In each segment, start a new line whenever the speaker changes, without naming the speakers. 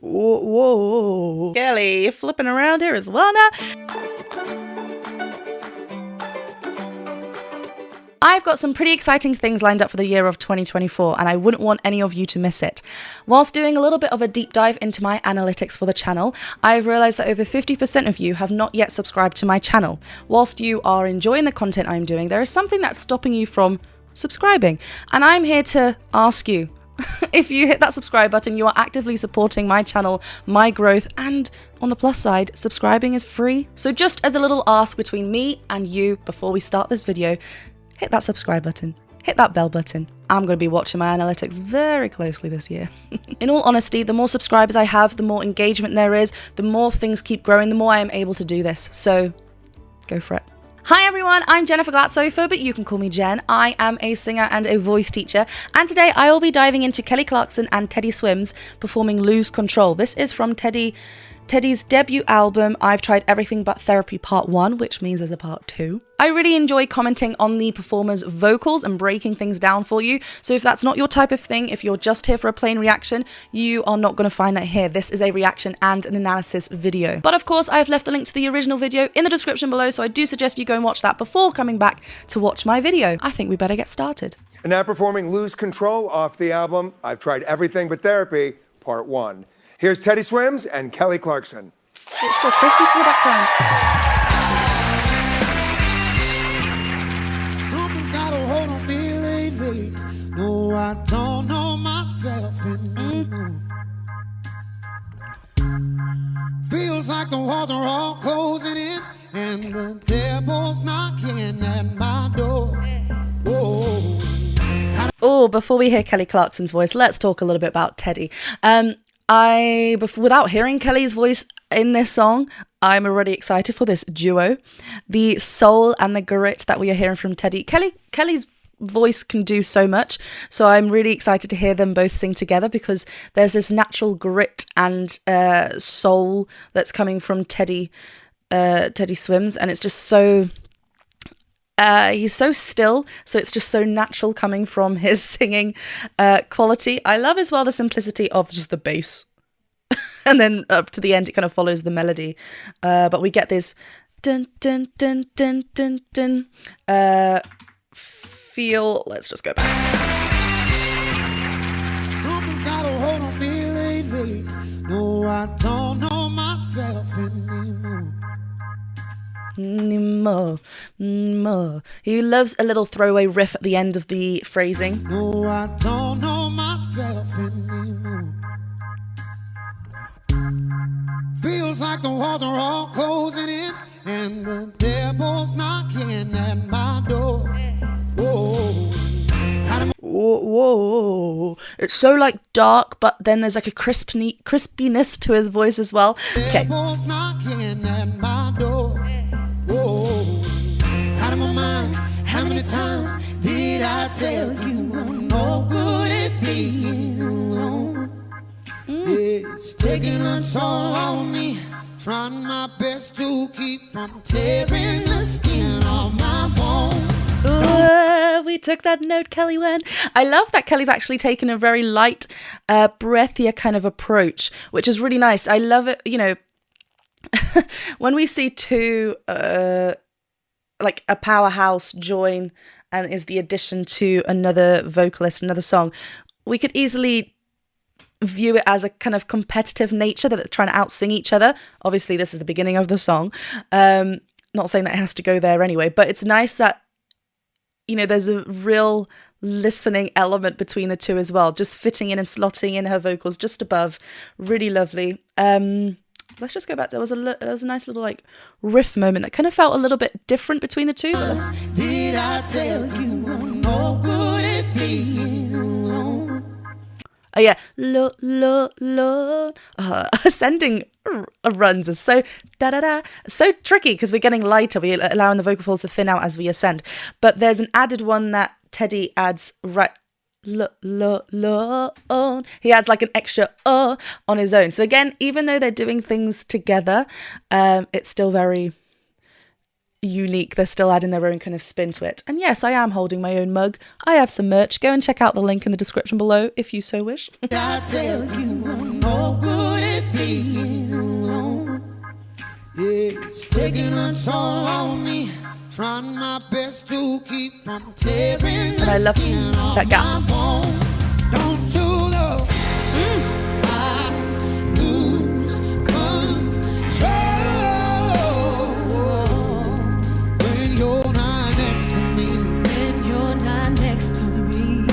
Whoa. Kelly, you're flipping around here as well now. I've got some pretty exciting things lined up for the year of 2024, and I wouldn't want any of you to miss it. Whilst doing a little bit of a deep dive into my analytics for the channel, I've realised that over 50% of you have not yet subscribed to my channel. Whilst you are enjoying the content I'm doing, there is something that's stopping you from subscribing. And I'm here to ask you, if you hit that subscribe button, you are actively supporting my channel, my growth, and on the plus side, subscribing is free. So just as a little ask between me and you before we start this video, hit that subscribe button, hit that bell button. I'm going to be watching my analytics very closely this year. In all honesty, the more subscribers I have, the more engagement there is, the more things keep growing, the more I am able to do this. So go for it. Hi everyone, I'm Jennifer Glatzhofer, but you can call me Jen. I am a singer and a voice teacher, and today I will be diving into KellyClarkson and Teddy SWIMS performing Lose Control. This is from Teddy's debut album, I've Tried Everything But Therapy Part 1, which means there's a Part 2. I really enjoy commenting on the performers' vocals and breaking things down for you, so if that's not your type of thing, if you're just here for a plain reaction, you are not going to find that here. This is a reaction and an analysis video. But of course, I've left the link to the original video in the description below, so I do suggest you go and watch that before coming back to watch my video. I think we better get started.
And now performing Lose Control off the album, I've Tried Everything But Therapy Part 1. Here's Teddy SWIMS and KellyClarkson.
It's got Christmas in the background.
Something's got a hold on me lately. No, I don't know myself anymore. Feels like the walls are all closing in, and the devil's knocking at my door. Whoa.
Oh, before we hear Kelly Clarkson's voice, let's talk a little bit about Teddy. Without hearing Kelly's voice in this song, I'm already excited for this duo. The soul and the grit that we are hearing from Teddy. Kelly's voice can do so much, so I'm really excited to hear them both sing together because there's this natural grit and soul that's coming from Teddy SWIMS, and it's just so... he's so still, so it's just so natural coming from his singing quality. I love as well the simplicity of just the bass. And then up to the end, it kind of follows the melody. But we get this dun dun dun dun dun dun feel. Let's just go back.
Something's got a hold on me lately. No, I don't know myself
anymore. He loves a little throwaway riff at the end of the phrasing.
No, I don't know myself anymore. Feels like the walls are all closing in, and the devil's knocking at my door. Whoa.
Whoa. It's so like dark, but then there's like a crispiness to his voice as well. Okay.
Devil's knocking at my door. Whoa, out of my mind, how many times did I tell you I'm no good at being alone? It's taking a toll on me, trying my best to keep from tearing the skin off my bones.
We took that note, Kelly went. I love that Kelly's actually taken a very light, breathier kind of approach, which is really nice. I love it, you know, when we see two, like a powerhouse join and is the addition to another vocalist, another song, we could easily view it as a kind of competitive nature that they're trying to outsing each other. Obviously, this is the beginning of the song. Not saying that it has to go there anyway, but it's nice that, you know, there's a real listening element between the two as well, just fitting in and slotting in her vocals just above. Really lovely. Let's just go back. There was a nice little like riff moment that kind of felt a little bit different between the two.
Did I tell you I'm no good at being alone?
Oh yeah, ascending runs are so so tricky because we're getting lighter. We're allowing the vocal folds to thin out as we ascend. But there's an added one that Teddy adds right. He adds like an extra on his own. So again, even though they're doing things together, it's still very unique. They're still adding their own kind of spin to it. And yes, I am holding my own mug. I have some merch. Go and check out the link in the description below if you so wish.
I tell you I'm no good at toll on me. Trying my best to keep from tearing
And I love that gap.
Don't you love? I lose control when you're not next to me. When you're not next to me,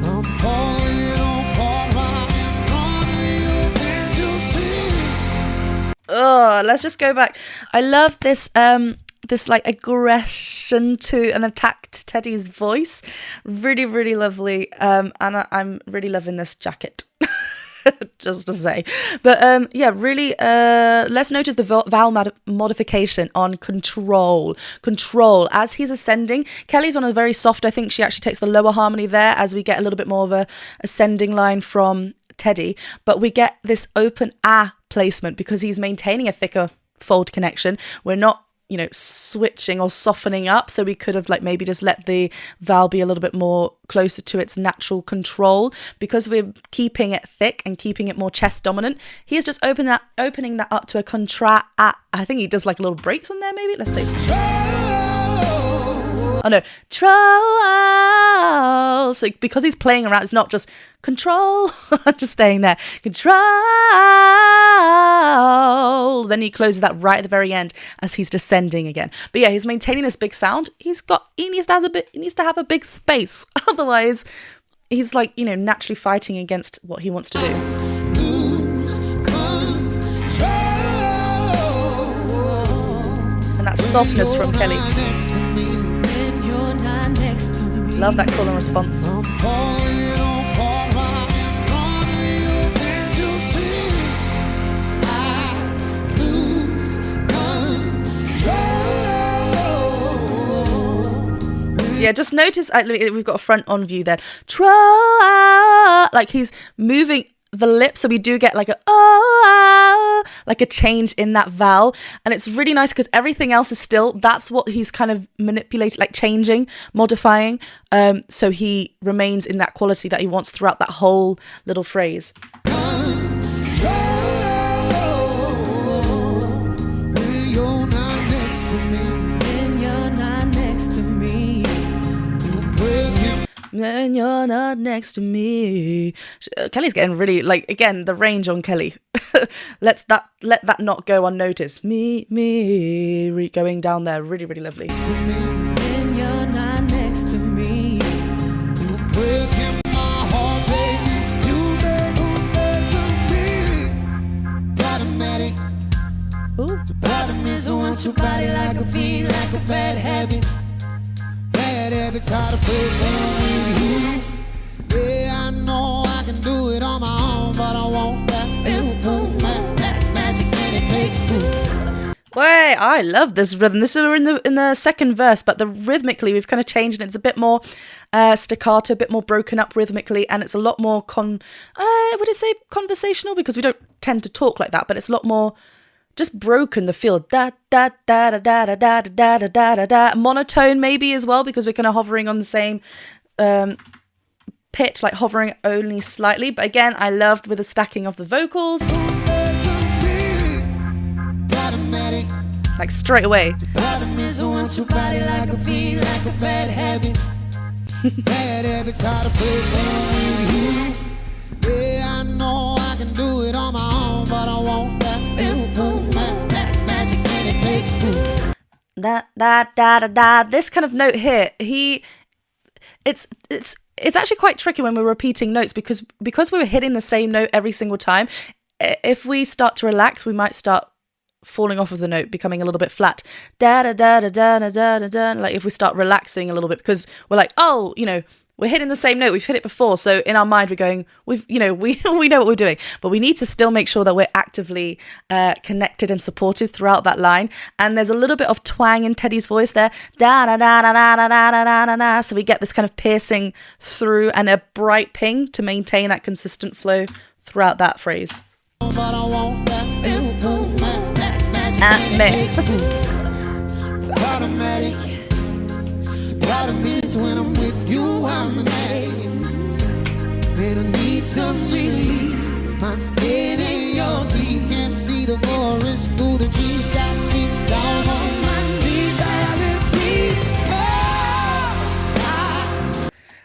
I'm falling apart right in front of you. Can't you see?
Oh, let's just go back. I love this this like aggression to an attacked Teddy's voice. Really, really lovely. And I'm really loving this jacket. Just to say. But yeah, really, let's notice the vowel modification on control. Control. As he's ascending, Kelly's on a very soft, I think she actually takes the lower harmony there as we get a little bit more of a ascending line from Teddy. But we get this open placement because he's maintaining a thicker fold connection. We're not, you know, switching or softening up, so we could have like maybe just let the vowel be a little bit more closer to its natural control. Because we're keeping it thick and keeping it more chest dominant, he's just opening that up to a contra. I think he does like little breaks on there maybe. Let's see. Oh no, control. So because he's playing around, it's not just control, just staying there. Control. Then he closes that right at the very end as he's descending again. But yeah, he's maintaining this big sound. He needs to have a big space. Otherwise, he's like, you know, naturally fighting against what he wants to do. And that softness from Kelly. Love that call and response. Yeah, just notice we've got a front on view there. Like he's moving the lips, so we do get like like a change in that vowel, and it's really nice because everything else is still. That's what he's kind of manipulating, like changing, modifying. So he remains in that quality that he wants throughout that whole little phrase. When you're not next to me. Kelly's getting really, like, again, the range on Kelly. Let that not go unnoticed. Me, going down there. Really, really lovely. When you're not next to me. You're breaking my heart, baby. You never listen to me. Problematic. Ooh. The problem is I want your body like a fiend, like a bad habit. Habits how to play with you. Yeah, I know I can do it on my own, but I want that magic and it takes two. Wait, I love this rhythm. This is in the second verse, but rhythmically we've kind of changed and it's a bit more staccato, a bit more broken up rhythmically, and it's a lot more would I say conversational, because we don't tend to talk like that, but it's a lot more just broken, the feel. Da da da da da da da da da da da. Monotone maybe as well, because we're kind of hovering on the same pitch, like hovering only slightly. But again, I loved with the stacking of the vocals. Like straight away. The problem is I want your body like a fiend, like a bad habit. Bad habits how to play with you. Yeah, I know I can do it on my own, but I want that magic and it takes two. This kind of note here, it's actually quite tricky when we're repeating notes because we were hitting the same note every single time. If we start to relax, we might start falling off of the note, becoming a little bit flat. Da da da da da da da da. Like if we start relaxing a little bit, because we're like, oh, you know, we're hitting the same note, we've hit it before, so in our mind we're going, we know what we're doing, but we need to still make sure that we're actively connected and supported throughout that line. And there's a little bit of twang in Teddy's voice there, da da da da da da da da da da. So we get this kind of piercing through and a bright ping to maintain that consistent flow throughout that phrase. But I want that automatic. Problem is when I'm with you, I'm an addict. And I need some relief. My skin and your teeth can't see the forest through the trees. Got me down on my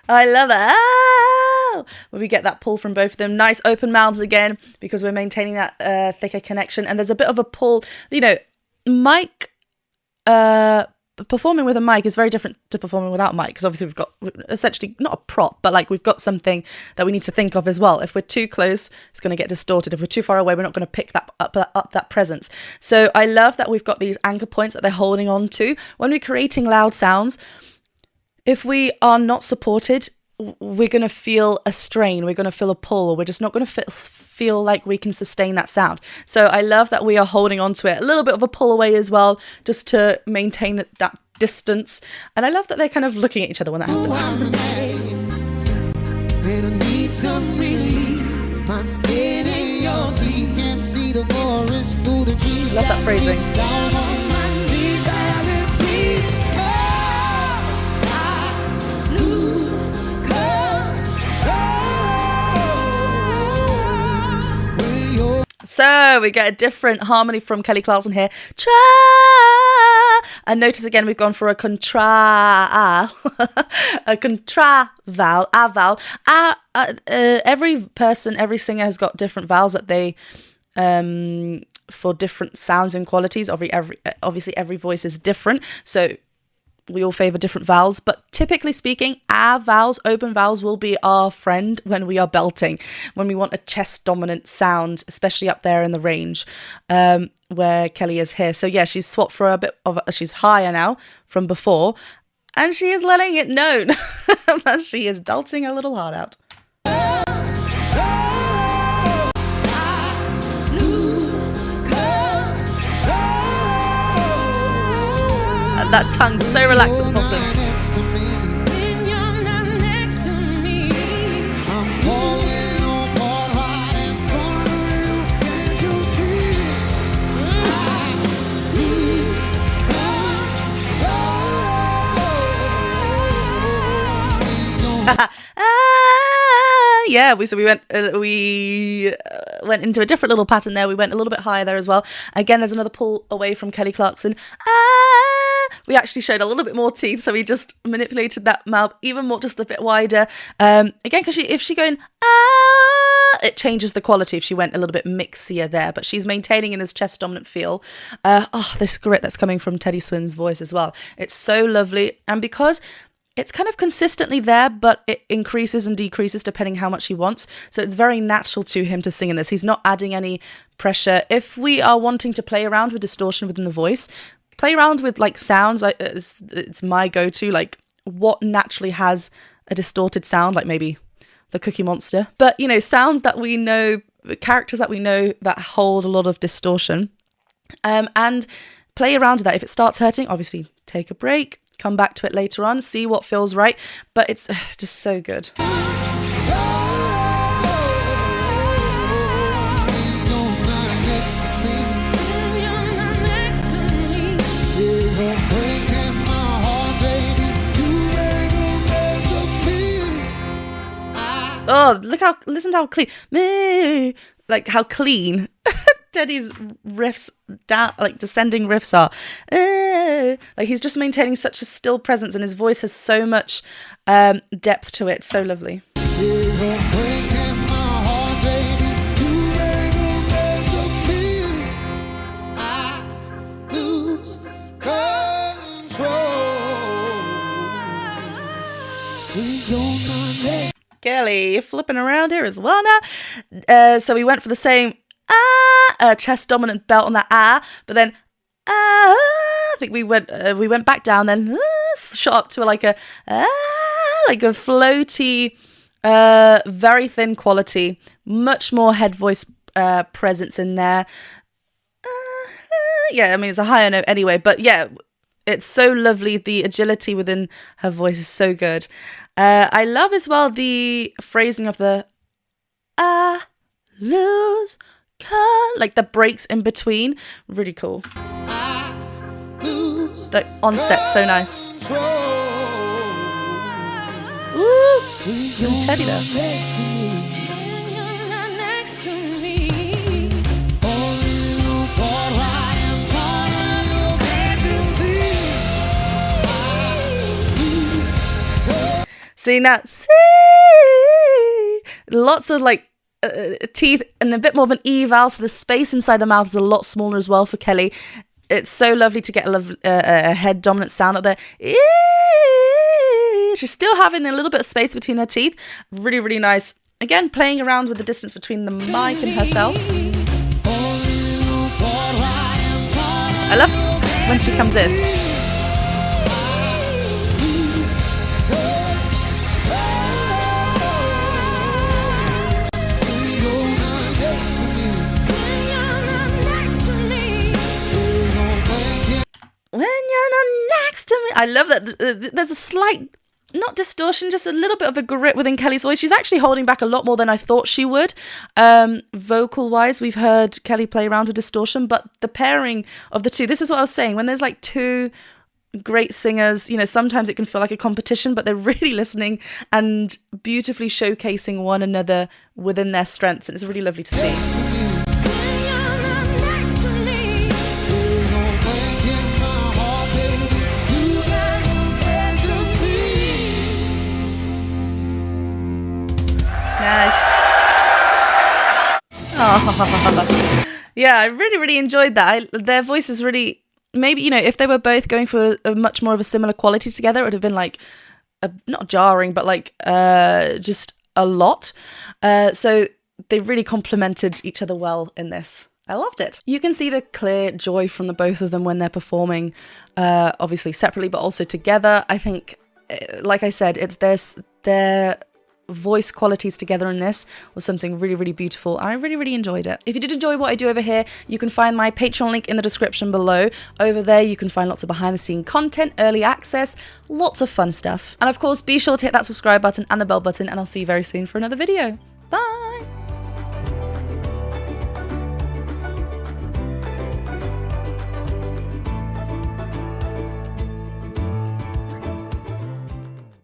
I love it. Oh! When we get that pull from both of them. Nice open mouths again, because we're maintaining that thicker connection. And there's a bit of a pull. You know, mic, performing with a mic is very different to performing without a mic, because obviously we've got essentially not a prop, but like we've got something that we need to think of as well. If we're too close, it's going to get distorted. If we're too far away, we're not going to pick that up that presence. So I love that we've got these anchor points that they're holding on to. When we're creating loud sounds, if we are not supported, we're going to feel a strain, we're going to feel a pull, or we're just not going to feel like we can sustain that sound. So I love that we are holding on to it. A little bit of a pull away as well, just to maintain that distance. And I love that they're kind of looking at each other when that happens. Love that phrasing. So we get a different harmony from KellyClarkson here. And notice again, we've gone for a a contra vowel, a vowel. Every person, every singer has got different vowels that they, for different sounds and qualities. Obviously every voice is different. So we all favour different vowels, but typically speaking, our vowels, open vowels, will be our friend when we are belting, when we want a chest dominant sound, especially up there in the range where Kelly is here. So yeah, she's swapped for a bit of, she's higher now from before, and she is letting it known that she is belting a little heart out. That tongue's so relaxed and pulsing. Yeah, we went into a different little pattern there. We went a little bit higher there as well. Again, there's another pull away from KellyClarkson. We actually showed a little bit more teeth, so we just manipulated that mouth even more, just a bit wider. Again, because if she going it changes the quality if she went a little bit mixier there, but she's maintaining in this chest dominant feel. This grit that's coming from Teddy Swims' voice as well. It's so lovely, and because it's kind of consistently there, but it increases and decreases depending how much he wants. So it's very natural to him to sing in this. He's not adding any pressure. If we are wanting to play around with distortion within the voice, play around with like sounds. It's my go-to, like what naturally has a distorted sound, like maybe the Cookie Monster. But, you know, sounds that we know, characters that we know that hold a lot of distortion. And play around with that. If it starts hurting, obviously take a break. Come back to it later on, see what feels right, but it's just so good. Oh, listen to how clean, like how clean Teddy's riffs, like descending riffs are. Like he's just maintaining such a still presence, and his voice has so much depth to it. So lovely. Kelly, you're flipping around here as well now. So we went for the same chest dominant belt on that but then I think we went back down, then shot up to like a floaty, very thin quality, much more head voice presence in there. Yeah, I mean it's a higher note anyway, but yeah, it's so lovely. The agility within her voice is so good. I love as well the phrasing of the lose. Like the breaks in between, really cool. The onset, so nice. Woo! And Teddy there. See now, see, lots of like teeth and a bit more of an E vowel, so the space inside the mouth is a lot smaller as well for Kelly. It's so lovely to get a head dominant sound up there. She's still having a little bit of space between her teeth. Really, really nice. Again, playing around with the distance between the mic and herself. I love when she comes in. When you're not next to me. I love that. There's a slight, not distortion, just a little bit of a grit within Kelly's voice. She's actually holding back a lot more than I thought she would. Vocal-wise, we've heard Kelly play around with distortion, but the pairing of the two, this is what I was saying, when there's like two great singers, you know, sometimes it can feel like a competition, but they're really listening and beautifully showcasing one another within their strengths, and it's really lovely to see. Nice. Oh. Yeah, I really enjoyed that. Their voices really, maybe, you know, if they were both going for a much more of a similar quality together, it would have been like, not jarring, but like just a lot. So they really complemented each other well in this. I loved it. You can see the clear joy from the both of them when they're performing, obviously separately, but also together. I think, like I said, their voice qualities together in this was something really beautiful, and I really enjoyed it. If you did enjoy what I do over here, you can find my Patreon link in the description below. Over there you can find lots of behind the scene content, early access, lots of fun stuff, and of course be sure to hit that subscribe button and the bell button, and I'll see you very soon for another video.